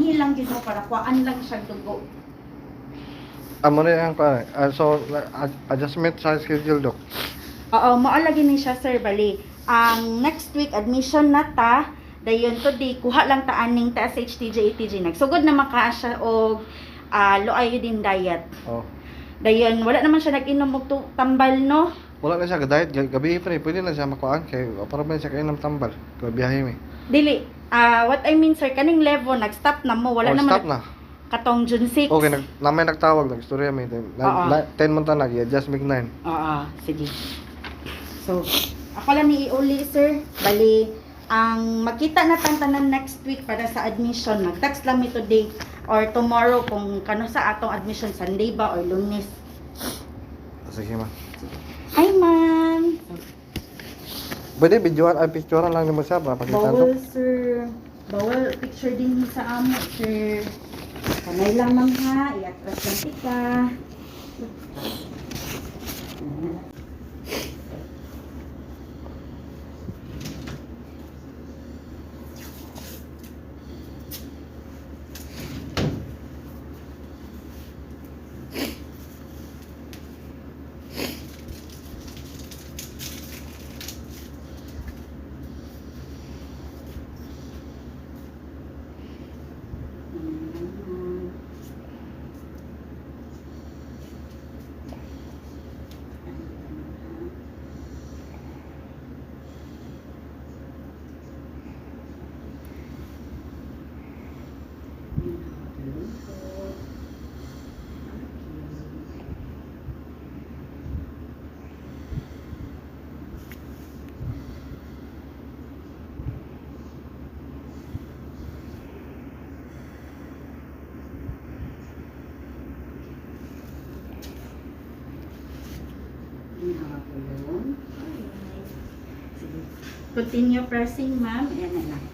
Hilang gid mo para kuan lang siya dugo. Amo na yan pa. So, adjustment sa schedule, Dok. Oo, maalagi ni siya sir bali. Ang next week admission na ta. Dayon today kuha lang ta aning ta SHTJ ATG nagsugod na maka siya og low iodine diet. Oh. Dayon wala naman siya nag-inom og tambal no. Wala na siya diet gabi pa rin. Pwede na siya makuhaan kay para ba siya kayo ng tambal. Kaya biyahe mi. Dili. What I mean sir kaning level nag-stop na mo wala naman Stop na. katong June 6. Okay, namay nagtawag, nagstorya may 10 mo ta nag-adjust mig 9. Oo, sige. So, ako lang ni iuli sir. Bali, ang makita na tanan next week para sa admission, mag-text lang mi today or tomorrow kung kano sa atong admission, Sunday ba or Lunes. Sige ma. Hi ma'am! Pwede videoan ay picturean lang nimo siya para pakita Bawal to. sir. Bawal picture din sa amo sir. Kamay lang ma'am ha. I-atras lang tika. Continue pressing, ma'am. Ayan na lang.